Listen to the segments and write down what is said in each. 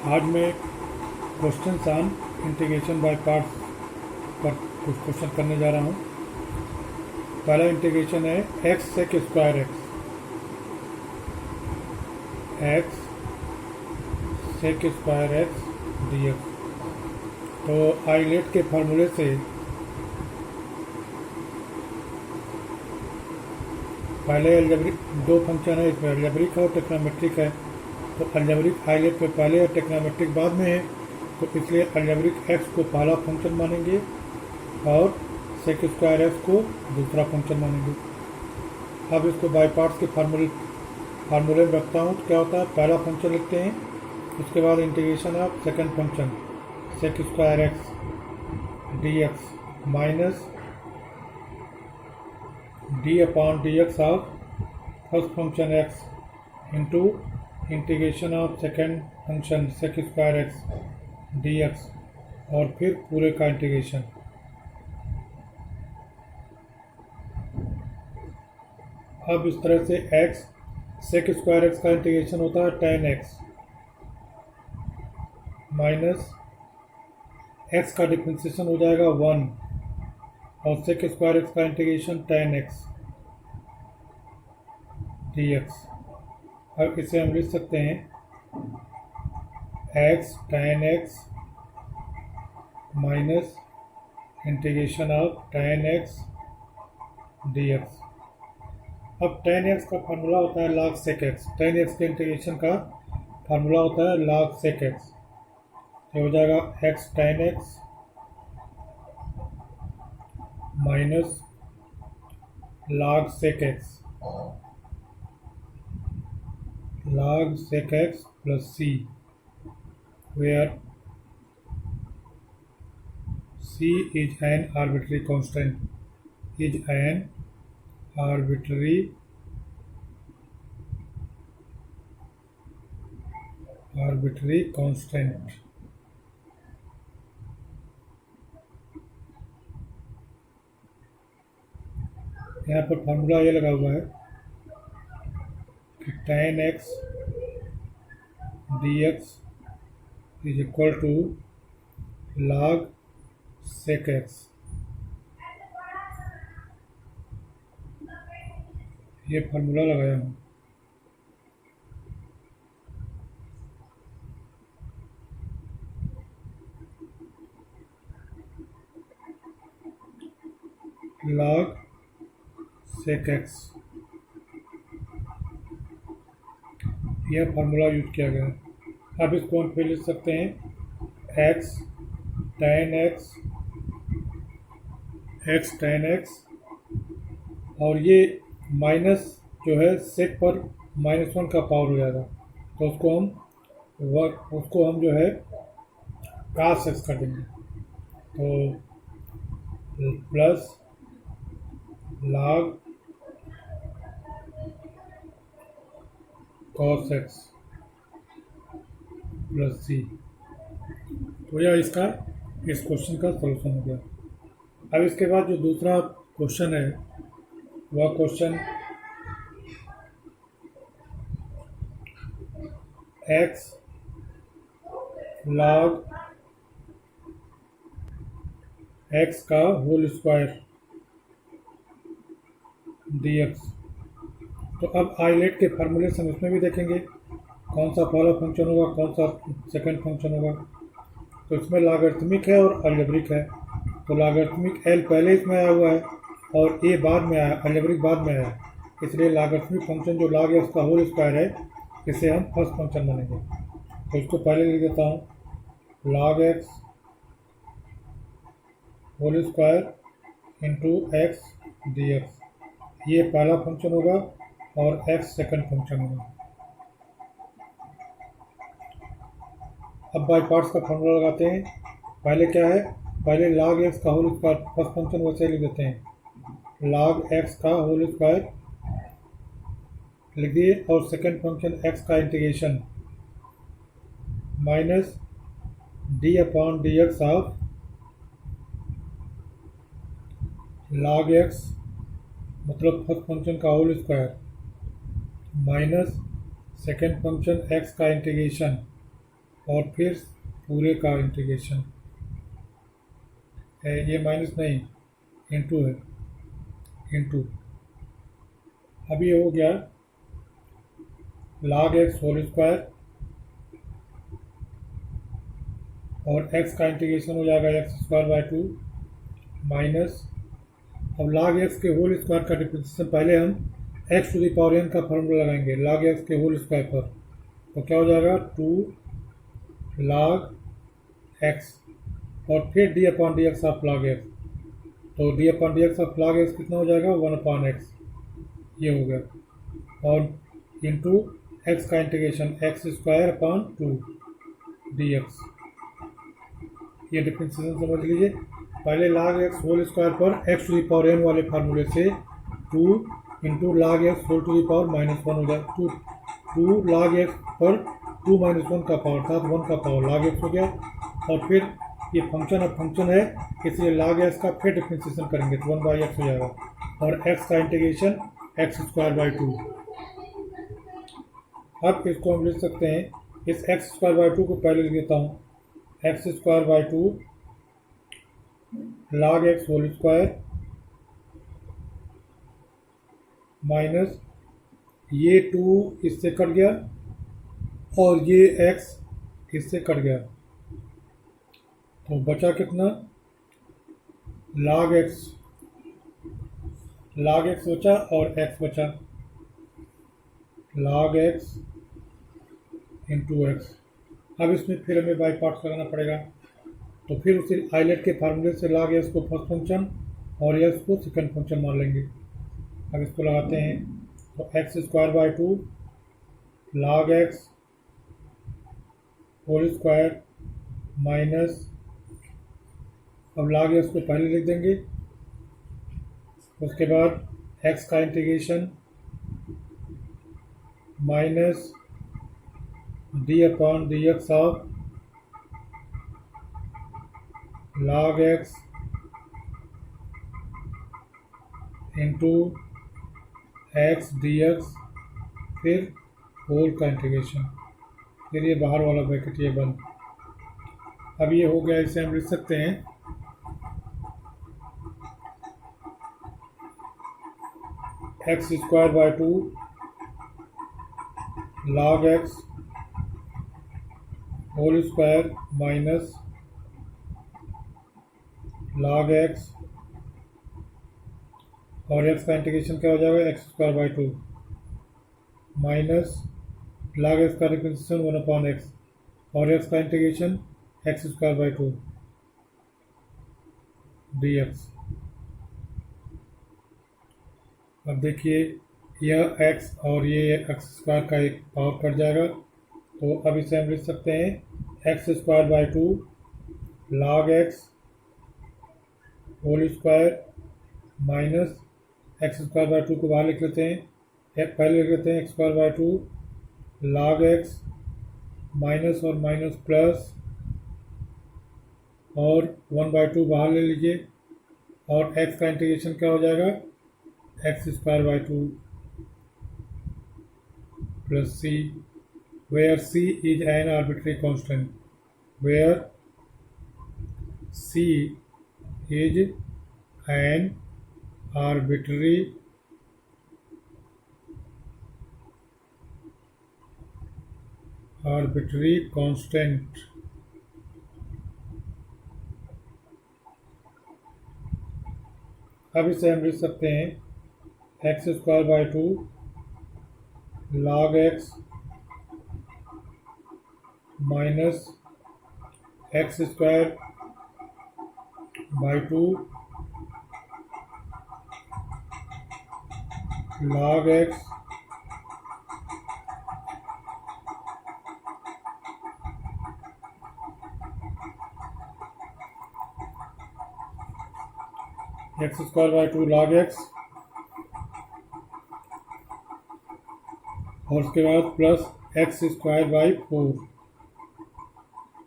आज मैं question on integration by parts पर कुछ क्वेश्चन करने जा रहा हूँ। पहला इंटीग्रेशन है x sec square x sec square x d x. तो आइलेट के फार्मूले से पहले अलजेब्रिक दो फंक्शन है, इसमें अलजेब्रिक और टेक्नोमेट्रिक है। तो अलजेब्रिक आइलेट पे पहले और टेक्नोमेट्रिक बाद में है, तो इसलिए अलजेब्रिक एक्स को पहला फंक्शन मानेंगे और सेक स्क्वायर एक्स को दूसरा फंक्शन मानेंगे। अब इसको बाई पार्ट्स के फार्मूले में रखता हूँ तो क्या होता है, पहला फंक्शन लिखते हैं, उसके बाद integration of second function sec square x d x minus d upon d x of first function x into integration of second function sec square x d x और फिर पूरे का इंटीग्रेशन। अब इस तरह से एक्स सेक स्क्वायर एक्स का integration होता है tan एक्स माइनस एक्स का डिफ्रेंसिएशन हो जाएगा 1 और सेक स्क्वायर एक्स का integration tan x d x. अब इसे हम लिख सकते हैं x tan x minus integration of tan x d x. अब tan एक्स का फार्मूला होता है log sec x, tan x के इंटीग्रेशन का फार्मूला होता है log sec x। तो हो जाएगा x tan x minus log sec x plus c, where c is an arbitrary constant, arbitrary constant। यहाँ पर फार्मूला ये लगा हुआ है कि tan x dx is equal to log sec x। ये फार्मूला लगाया हूँ। log sec x यह फार्मूला यूज किया गया है। अब इसको हम फिर लिख सकते हैं x tan x और ये माइनस जो है सेक पर -1 का पावर हो जाएगा, तो उसको हम जो है cos x कर देंगे। तो plus log cos x plus c। तो यह इस क्वेश्चन का सॉल्यूशन हो गया। अब इसके बाद जो दूसरा क्वेश्चन है वह क्वेश्चन x log x का होल स्क्वायर dx। तो अब आइलेट के फार्मूले से हम इसमें भी देखेंगे कौन सा पहला फंक्शन होगा, कौन सा सेकंड फंक्शन होगा। तो इसमें लॉगरिथमिक है और अलजेब्रिक है। तो लॉगरिथमिक l पहले इसमें आया हुआ है और a बाद में आया, अलजेब्रिक बाद में आया, इसलिए लॉगरिथमिक फंक्शन जो log x का होल स्क्वायर है इसे हम फर्स्ट फंक्शन मानेंगे। तो इसको पहले लिख देता हूँ log x whole square into x d x. ये पहला फंक्शन होगा और x सेकंड फंक्शन होगा। अब बाई पार्ट्स का फार्मूला लगाते हैं। पहले क्या है, पहले log x का होल स्क्वायर फर्स्ट फंक्शन वैसे लिख देते हैं, log x का होल स्क्वायर लिख दिए और सेकंड फंक्शन x का integration minus d upon d x of log x मतलब फर्स्ट फंक्शन का whole square minus second function x का इंटीग्रेशन और फिर पूरे का इंटीग्रेशन है, ये माइनस नहीं इंटू है, इंटू। अब ये हो गया log x होल स्क्वायर और x का इंटीग्रेशन हो जाएगा x square by two minus, अब log x के होल स्क्वायर का डिफ्रेंशिएशन पहले हम x to the power n का फॉर्मूला लगाएंगे log x के होल स्क्वायर पर, तो क्या हो जाएगा 2 log x और फिर d upon d x of log x, तो d upon d x of log x कितना हो जाएगा 1 अपॉन x, ये हो गया, और इंटू x का integration x square upon 2 d x, ये डिफ्रेंशिएशन समझ लीजिए। पहले log x होल स्क्वायर पर x to the power n वाले फार्मूले से 2 into log x whole to the power minus 1 हो जाए, 2 log x पर 2 माइनस 1 का पावर था, 1 का पावर log x हो गया, और फिर ये फंक्शन अब फंक्शन है इसलिए log x का फिर डिफ्रेंशिएशन करेंगे तो 1 बाई एक्स हो जाएगा, और x का इंटीग्रेशन एक्स स्क्वायर बाई 2। अब इसको हम लिख सकते हैं, इस एक्स स्क्वायर बाई 2 को पहले लिख देता हूँ, x square by 2 log x whole square minus ये 2 इससे कट गया और ये x इससे कट गया, तो बचा कितना log x बचा और x बचा, log x इंटू एक्स। अब इसमें फिर हमें बाई पार्ट्स लगाना पड़ेगा, तो फिर उसे आइलेट के फार्मूले से log x को फर्स्ट फंक्शन और x को सेकंड फंक्शन मान लेंगे। अब इसको लगाते हैं, तो x square by 2 log x whole square minus, अब log x को पहले लिख देंगे, उसके बाद x का integration minus d upon d x of log x into x d x, फिर होल का इंटीग्रेशन, फिर ये बाहर वाला ब्रैकेट ये बंद। अब ये हो गया, इसे हम लिख सकते हैं x square by 2 log x whole square minus log x और x का इंटीग्रेशन क्या हो जाएगा x square by 2 minus log x का डिफ्रेंशिएशन 1 अपॉन x और x का integration x square by 2 d x. अब देखिए यह x और ये एक्स स्क्वायर का एक पावर कट जाएगा, तो अब इसे हम लिख सकते हैं x square by 2 log x whole square minus x square by 2 को बाहर लिख लेते हैं, पहले लिख लेते हैं x square by 2 log x minus और माइनस प्लस और 1 बाई 2 बाहर ले लीजिए, और x का इंटीग्रेशन क्या हो जाएगा x square by 2 plus c, where c is an arbitrary constant, where c is an arbitrary constant। अब इसे हम लिख सकते हैं x square by 2 log x minus x square by 2 log x x square by 2 log x और उसके बाद plus x square by 4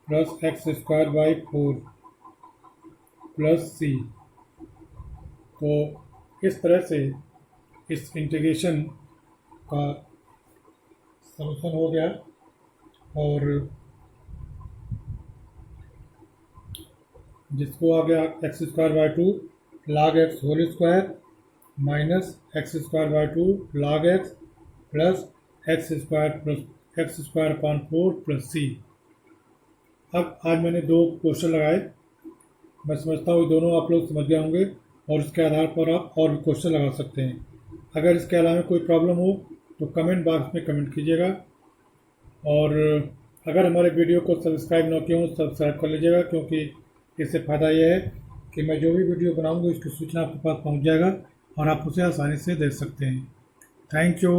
plus x square by 4 plus c। तो इस तरह से इस इंटीग्रेशन का सलूशन हो गया, और जिसको आ गया x square by 2 log x whole square minus x square by 2 log x plus x square upon 4 plus C. अब आज मैंने दो क्वेश्चन लगाए, मैं समझता हूँ दोनों आप लोग समझ गए होंगे और इसके आधार पर आप और भी क्वेश्चन लगा सकते हैं। अगर इसके अलावा कोई प्रॉब्लम हो तो कमेंट बॉक्स में कमेंट कीजिएगा, और अगर हमारे वीडियो को सब्सक्राइब न किया हो सब्सक्राइब कर लीजिएगा, क्योंकि इससे फ़ायदा यह है कि मैं जो भी वीडियो बनाऊंगा उसकी सूचना आपके पास पहुंच जाएगा और आप उसे आसानी से देख सकते हैं। Thank you.